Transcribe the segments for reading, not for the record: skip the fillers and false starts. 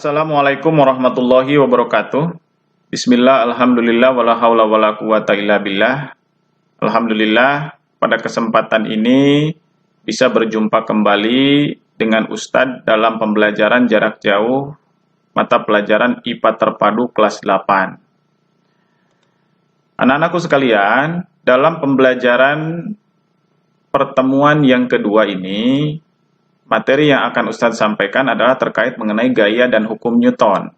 Assalamualaikum warahmatullahi wabarakatuh. Bismillah, alhamdulillah, wala haula wala quwata illa billah. Alhamdulillah, pada kesempatan ini bisa berjumpa kembali dengan Ustadz dalam pembelajaran jarak jauh mata pelajaran IPA terpadu kelas 8. Anak-anakku sekalian, dalam pembelajaran pertemuan yang kedua ini, materi yang akan Ustadz sampaikan adalah terkait mengenai gaya dan hukum Newton,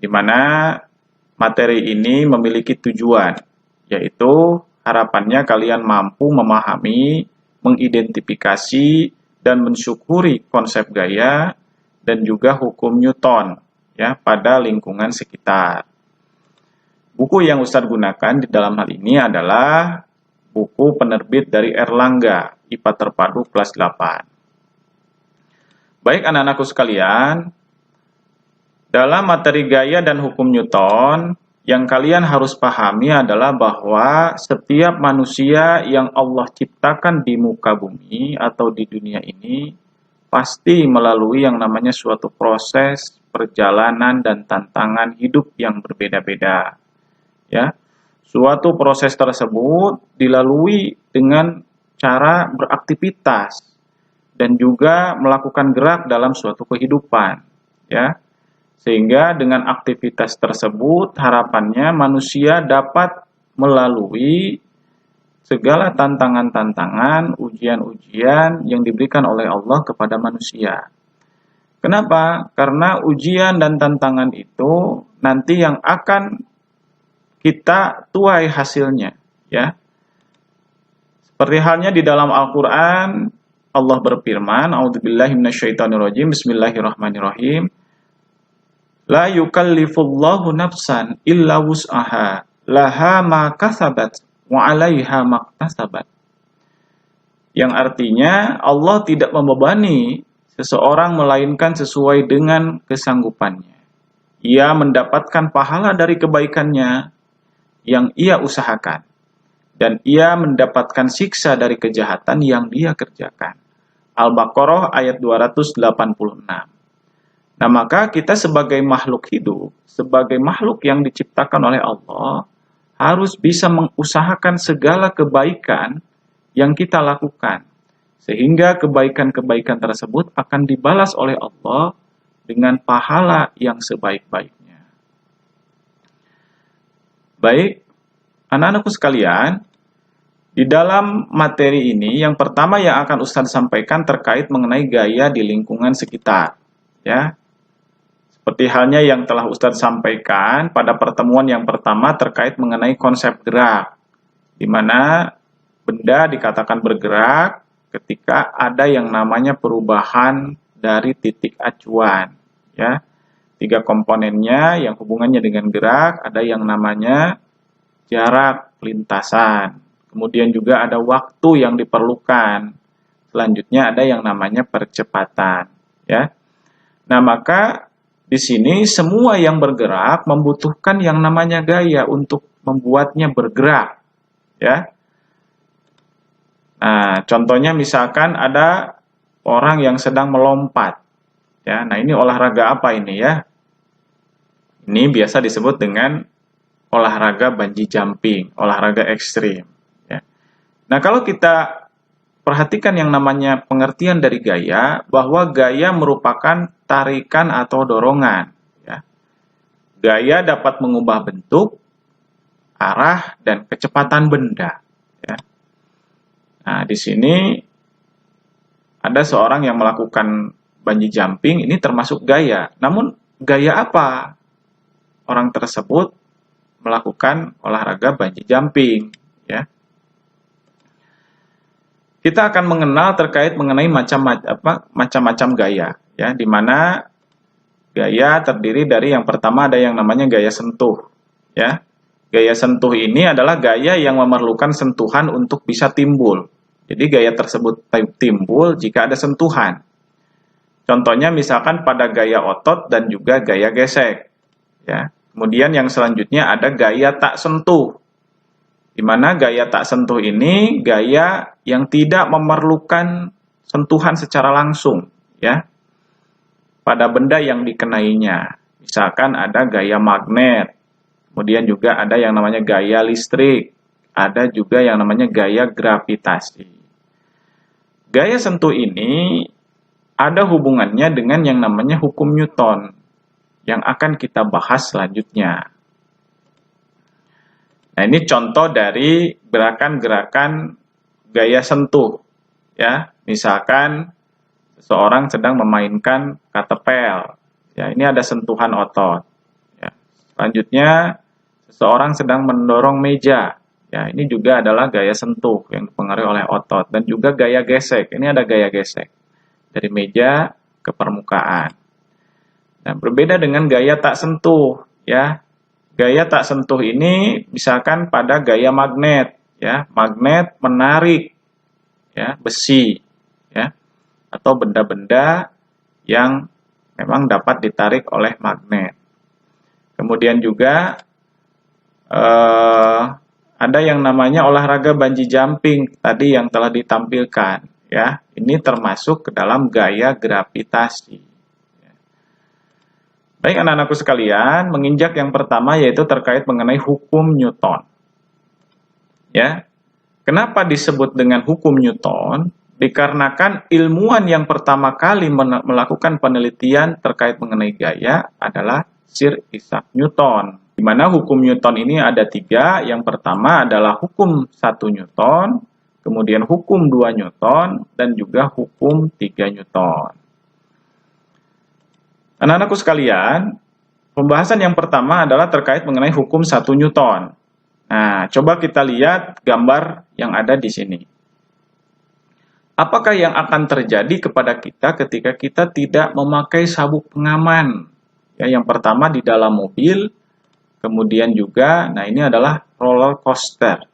di mana materi ini memiliki tujuan, yaitu harapannya kalian mampu memahami, mengidentifikasi, dan mensyukuri konsep gaya dan juga hukum Newton ya pada lingkungan sekitar. Buku yang Ustadz gunakan di dalam hal ini adalah buku penerbit dari Erlangga, IPA Terpadu kelas 8. Baik anak-anakku sekalian, dalam materi gaya dan hukum Newton, yang kalian harus pahami adalah bahwa setiap manusia yang Allah ciptakan di muka bumi atau di dunia ini pasti melalui yang namanya suatu proses, perjalanan, dan tantangan hidup yang berbeda-beda. Ya, suatu proses tersebut dilalui dengan cara beraktivitas dan juga melakukan gerak dalam suatu kehidupan, ya. Sehingga dengan aktivitas tersebut harapannya manusia dapat melalui segala tantangan-tantangan, ujian-ujian yang diberikan oleh Allah kepada manusia. Kenapa? Karena ujian dan tantangan itu nanti yang akan kita tuai hasilnya, ya. Seperti halnya di dalam Al-Qur'an, Allah berfirman, A'udzubillahi minasyaitonirrajim, Bismillahirrahmanirrahim. La yukallifullahu nafsan illa wus'aha, laha ma kasabat wa 'alaiha maktasabat. Yang artinya Allah tidak membebani seseorang melainkan sesuai dengan kesanggupannya. Ia mendapatkan pahala dari kebaikannya yang ia usahakan, dan ia mendapatkan siksa dari kejahatan yang dia kerjakan. Al-Baqarah ayat 286. Nah, maka kita sebagai makhluk hidup, sebagai makhluk yang diciptakan oleh Allah, harus bisa mengusahakan segala kebaikan yang kita lakukan. Sehingga kebaikan-kebaikan tersebut akan dibalas oleh Allah dengan pahala yang sebaik-baiknya. Baik, anak-anakku sekalian, di dalam materi ini yang pertama yang akan Ustadz sampaikan terkait mengenai gaya di lingkungan sekitar. Ya, seperti halnya yang telah Ustadz sampaikan pada pertemuan yang pertama terkait mengenai konsep gerak, di mana benda dikatakan bergerak ketika ada yang namanya perubahan dari titik acuan. Ya, tiga komponennya yang hubungannya dengan gerak, ada yang namanya jarak lintasan, kemudian juga ada waktu yang diperlukan, selanjutnya ada yang namanya percepatan. Ya, nah maka di sini semua yang bergerak membutuhkan yang namanya gaya untuk membuatnya bergerak, ya. Nah, contohnya misalkan ada orang yang sedang melompat, ya. Nah, ini olahraga apa ini ya? Ini biasa disebut dengan olahraga bungee jumping, olahraga ekstrim. Ya. Nah, kalau kita perhatikan yang namanya pengertian dari gaya, bahwa gaya merupakan tarikan atau dorongan. Ya. Gaya dapat mengubah bentuk, arah, dan kecepatan benda. Ya. Nah, di sini ada seorang yang melakukan bungee jumping, ini termasuk gaya. Namun, gaya apa orang tersebut melakukan olahraga bungee jumping? Ya. Kita akan mengenal terkait mengenai macam-macam gaya, ya, di mana gaya terdiri dari yang pertama ada yang namanya gaya sentuh, ya. Gaya sentuh ini adalah gaya yang memerlukan sentuhan untuk bisa timbul. Jadi gaya tersebut timbul jika ada sentuhan. Contohnya misalkan pada gaya otot dan juga gaya gesek, ya. Kemudian yang selanjutnya ada gaya tak sentuh, di mana gaya tak sentuh ini gaya yang tidak memerlukan sentuhan secara langsung, ya. pada benda yang dikenainya. Misalkan ada gaya magnet, kemudian juga ada yang namanya gaya listrik, ada juga yang namanya gaya gravitasi. Gaya sentuh ini ada hubungannya dengan yang namanya hukum Newton yang akan kita bahas selanjutnya. Nah, ini contoh dari gerakan-gerakan gaya sentuh, ya. Misalkan seseorang sedang memainkan ketapel, ya. Ini ada sentuhan otot. Ya. Selanjutnya, seseorang sedang mendorong meja, ya. Ini juga adalah gaya sentuh yang dipengaruhi oleh otot, dan juga gaya gesek. Ini ada gaya gesek dari meja ke permukaan. Nah, berbeda dengan gaya tak sentuh, ya. Gaya tak sentuh ini misalkan pada gaya magnet, ya. Magnet menarik, ya, besi, ya, atau benda-benda yang memang dapat ditarik oleh magnet. Kemudian juga ada yang namanya olahraga bungee jumping tadi yang telah ditampilkan, ya. Ini termasuk ke dalam gaya gravitasi. Baik anak-anakku sekalian, menginjak yang pertama yaitu terkait mengenai hukum Newton. Ya. Kenapa disebut dengan hukum Newton? Dikarenakan ilmuwan yang pertama kali melakukan penelitian terkait mengenai gaya adalah Sir Isaac Newton. Di mana hukum Newton ini ada 3. Yang pertama adalah hukum 1 Newton, kemudian hukum 2 Newton, dan juga hukum 3 Newton. Anak-anakku sekalian, pembahasan yang pertama adalah terkait mengenai hukum 1 Newton. Nah, coba kita lihat gambar yang ada di sini. Apakah yang akan terjadi kepada kita ketika kita tidak memakai sabuk pengaman? Ya, yang pertama di dalam mobil, kemudian juga, nah ini adalah roller coaster.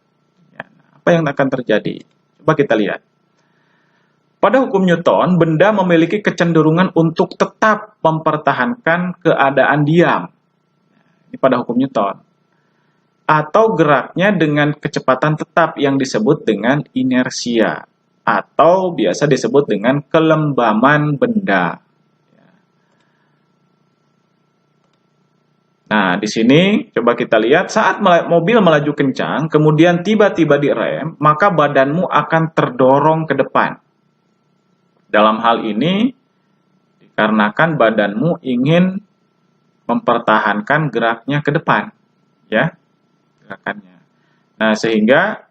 Ya, apa yang akan terjadi? Coba kita lihat. Pada hukum Newton, benda memiliki kecenderungan untuk tetap mempertahankan keadaan diam. Ini pada hukum Newton. Atau geraknya dengan kecepatan tetap yang disebut dengan inersia. Atau biasa disebut dengan kelembaman benda. Nah, di sini coba kita lihat saat mobil melaju kencang, kemudian tiba-tiba direm, maka badanmu akan terdorong ke depan. Dalam hal ini, dikarenakan badanmu ingin mempertahankan geraknya ke depan, ya, gerakannya. Nah, sehingga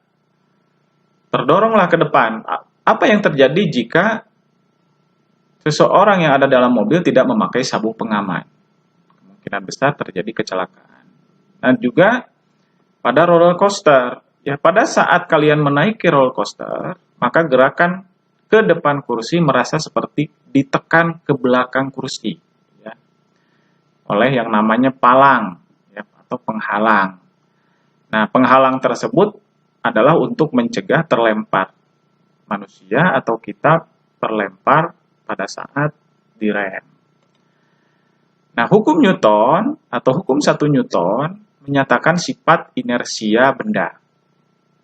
terdoronglah ke depan. Apa yang terjadi jika seseorang yang ada dalam mobil tidak memakai sabuk pengaman? Kemungkinan besar terjadi kecelakaan. Dan juga pada roller coaster, ya, pada saat kalian menaiki roller coaster, maka gerakan ke depan kursi merasa seperti ditekan ke belakang kursi, ya, oleh yang namanya palang, ya, atau penghalang. Nah, penghalang tersebut adalah untuk mencegah terlempar manusia atau kita terlempar pada saat direm. Nah, hukum Newton atau hukum 1 Newton menyatakan sifat inersia benda.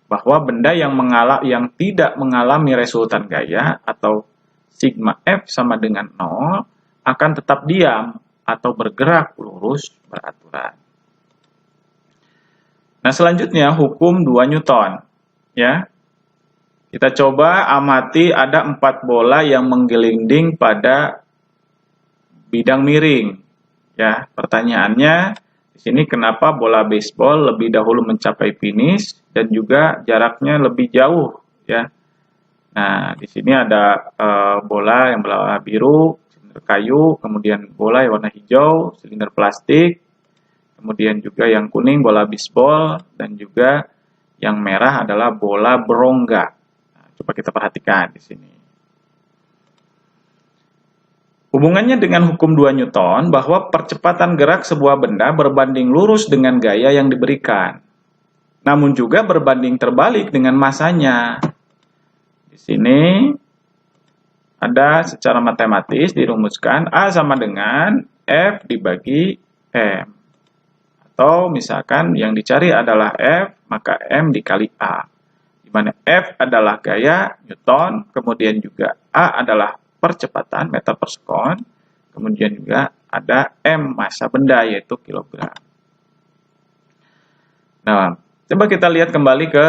Bahwa benda yang tidak mengalami resultan gaya atau sigma F sama dengan 0 akan tetap diam atau bergerak lurus beraturan. Nah, selanjutnya hukum 2 Newton, ya. Kita coba amati ada 4 bola yang menggelinding pada bidang miring. Ya, pertanyaannya di sini kenapa bola baseball lebih dahulu mencapai finish dan juga jaraknya lebih jauh, ya. Nah, di sini ada bola yang berwarna biru, silinder kayu, kemudian bola yang warna hijau, silinder plastik, kemudian juga yang kuning bola baseball, dan juga yang merah adalah bola berongga. Nah, coba kita perhatikan di sini. Hubungannya dengan hukum 2 Newton bahwa percepatan gerak sebuah benda berbanding lurus dengan gaya yang diberikan. Namun juga berbanding terbalik dengan masanya. Di sini ada secara matematis dirumuskan A sama dengan F dibagi M. Atau misalkan yang dicari adalah F, maka M dikali A. Di mana F adalah gaya Newton, kemudian juga A adalah percepatan meter per sekon, kemudian juga ada M, massa benda, yaitu kilogram. Nah, coba kita lihat kembali ke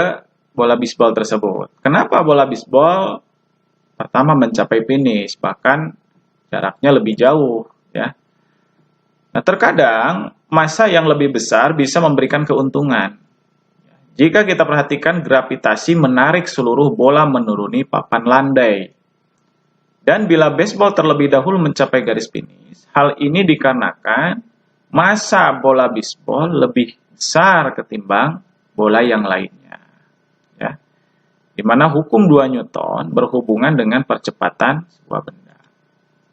bola bisbol tersebut. Kenapa bola bisbol pertama mencapai finish, bahkan jaraknya lebih jauh, ya. Nah, terkadang massa yang lebih besar bisa memberikan keuntungan. Jika kita perhatikan, gravitasi menarik seluruh bola menuruni papan landai. Dan bila baseball terlebih dahulu mencapai garis finish, hal ini dikarenakan massa bola bisbol lebih besar ketimbang bola yang lainnya. Ya. Di mana hukum 2 Newton berhubungan dengan percepatan sebuah benda.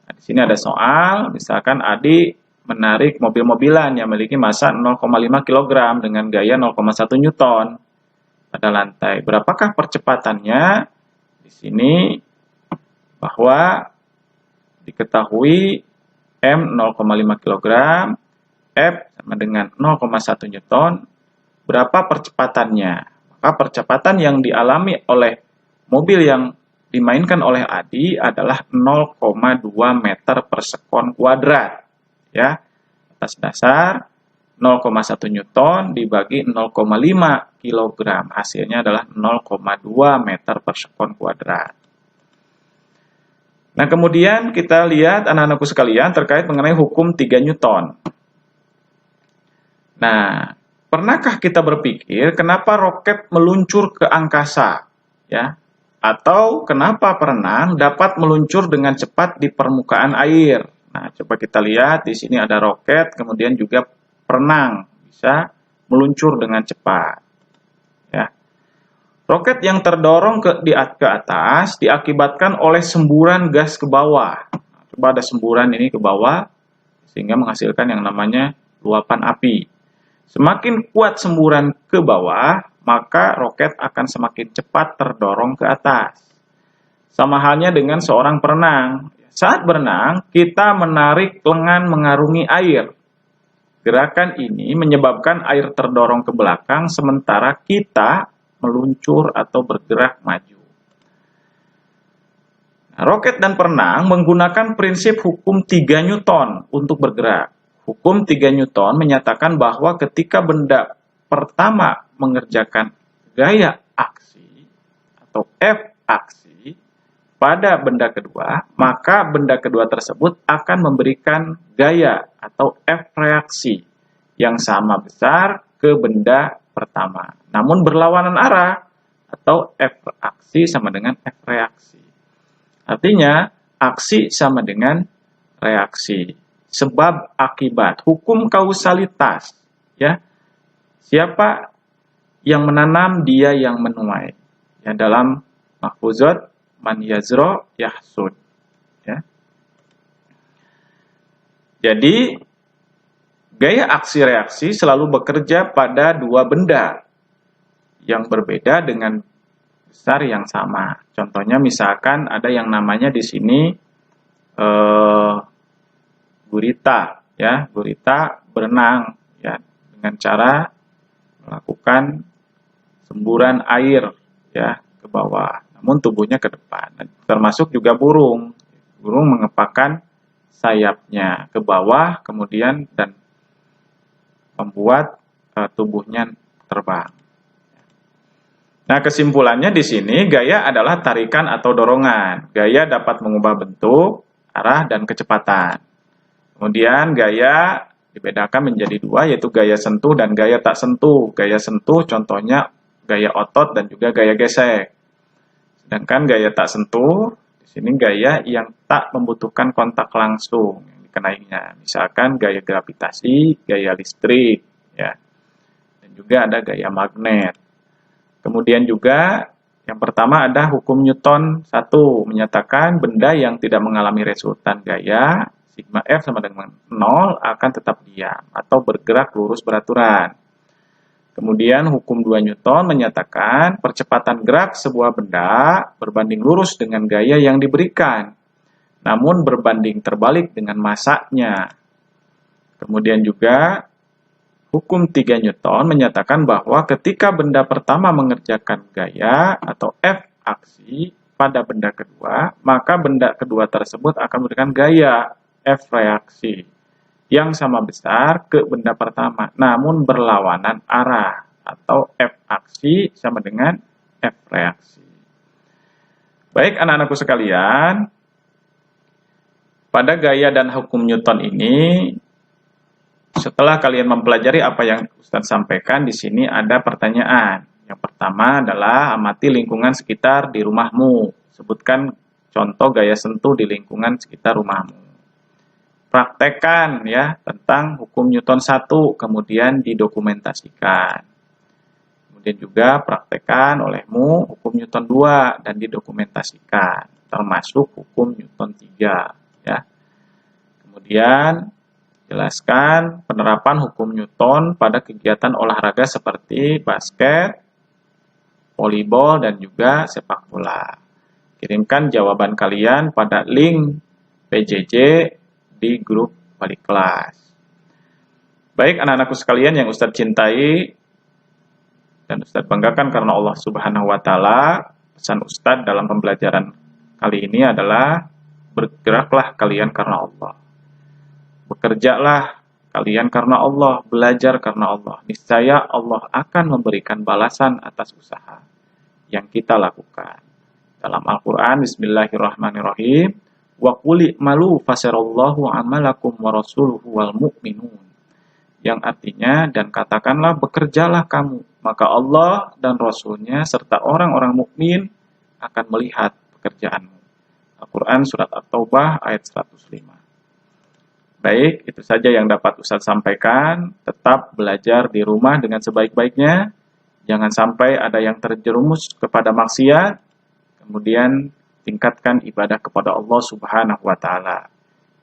Nah, di sini ada soal, misalkan Adi menarik mobil-mobilan yang memiliki massa 0,5 kg dengan gaya 0,1 Newton pada lantai. Berapakah percepatannya? Di sini bahwa diketahui M 0,5 kg, F sama dengan 0,1 Newton. Berapa percepatannya? Maka percepatan yang dialami oleh mobil yang dimainkan oleh Adi adalah 0,2 meter per sekon kuadrat. Ya, atas dasar 0,1 Newton dibagi 0,5 kg. Hasilnya adalah 0,2 meter per sekon kuadrat. Nah, kemudian kita lihat anak-anakku sekalian terkait mengenai hukum 3 Newton. Nah, pernahkah kita berpikir kenapa roket meluncur ke angkasa? Ya, atau kenapa perenang dapat meluncur dengan cepat di permukaan air? Nah, coba kita lihat di sini ada roket, kemudian juga perenang bisa meluncur dengan cepat. Ya. Roket yang terdorong ke atas diakibatkan oleh semburan gas ke bawah. Nah, coba ada semburan ini ke bawah sehingga menghasilkan yang namanya luapan api. Semakin kuat semburan ke bawah, maka roket akan semakin cepat terdorong ke atas. Sama halnya dengan seorang perenang. Saat berenang, kita menarik lengan mengarungi air. Gerakan ini menyebabkan air terdorong ke belakang, sementara kita meluncur atau bergerak maju. Nah, roket dan perenang menggunakan prinsip hukum 3 Newton untuk bergerak. Hukum 3 Newton menyatakan bahwa ketika benda pertama mengerjakan gaya aksi atau F aksi pada benda kedua, maka benda kedua tersebut akan memberikan gaya atau F reaksi yang sama besar ke benda pertama. Namun berlawanan arah atau F aksi sama dengan F reaksi. Artinya, aksi sama dengan reaksi. Sebab akibat, hukum kausalitas. Ya, siapa yang menanam, dia yang menuai. Ya, dalam mahfuzat man yazro yahsud. Ya. Jadi, gaya aksi reaksi selalu bekerja pada dua benda yang berbeda dengan besar yang sama. Contohnya misalkan ada yang namanya di sini gurita, ya, gurita berenang, ya, dengan cara melakukan semburan air, ya, ke bawah. Namun tubuhnya ke depan. Termasuk juga burung. Burung mengepakkan sayapnya ke bawah, kemudian dan membuat tubuhnya terbang. Nah, kesimpulannya di sini gaya adalah tarikan atau dorongan. Gaya dapat mengubah bentuk, arah, dan kecepatan. Kemudian gaya dibedakan menjadi dua, yaitu gaya sentuh dan gaya tak sentuh. Gaya sentuh contohnya gaya otot dan juga gaya gesek. Sedangkan gaya tak sentuh, di sini gaya yang tak membutuhkan kontak langsung yang dikenainya. Misalkan gaya gravitasi, gaya listrik, ya. Dan juga ada gaya magnet. Kemudian juga yang pertama ada hukum Newton 1, menyatakan benda yang tidak mengalami resultan gaya sigma F sama dengan 0 akan tetap diam atau bergerak lurus beraturan. Kemudian hukum 2 Newton menyatakan percepatan gerak sebuah benda berbanding lurus dengan gaya yang diberikan, namun berbanding terbalik dengan massanya. Kemudian juga hukum 3 Newton menyatakan bahwa ketika benda pertama mengerjakan gaya atau F aksi pada benda kedua, maka benda kedua tersebut akan memberikan gaya F reaksi yang sama besar ke benda pertama, namun berlawanan arah, atau F aksi sama dengan F reaksi. Baik anak-anakku sekalian, pada gaya dan hukum Newton ini, setelah kalian mempelajari apa yang Ustadz sampaikan, di sini ada pertanyaan. Yang pertama adalah amati lingkungan sekitar di rumahmu. Sebutkan contoh gaya sentuh di lingkungan sekitar rumahmu. Praktekkan ya tentang hukum Newton 1, kemudian didokumentasikan. Kemudian juga praktekkan olehmu hukum Newton 2 dan didokumentasikan, termasuk hukum Newton 3 ya. Kemudian jelaskan penerapan hukum Newton pada kegiatan olahraga seperti basket, volleyball, dan juga sepak bola. Kirimkan jawaban kalian pada link PJJ di grup balik kelas. Baik anak-anakku sekalian yang Ustadz cintai dan Ustadz banggakan karena Allah Subhanahu wa Ta'ala, pesan Ustadz dalam pembelajaran kali ini adalah bergeraklah kalian karena Allah. Bekerjalah kalian karena Allah, belajar karena Allah. Niscaya Allah akan memberikan balasan atas usaha yang kita lakukan. Dalam Al-Quran, Bismillahirrahmanirrahim, wa qul i'malu fasarallahu amalakum wa rasuluhu wal mu'minun. Yang artinya, dan katakanlah bekerjalah kamu, maka Allah dan Rasulnya serta orang-orang mukmin akan melihat pekerjaanmu. Al-Quran Surat At-Taubah ayat 105. Baik, itu saja yang dapat Ustadz sampaikan. Tetap belajar di rumah dengan sebaik-baiknya. Jangan sampai ada yang terjerumus kepada maksiat. Kemudian tingkatkan ibadah kepada Allah Subhanahu wa Ta'ala.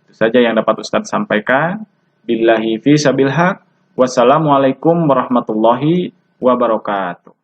Itu saja yang dapat Ustadz sampaikan. Billahi fi sabil haq. Wassalamualaikum warahmatullahi wabarakatuh.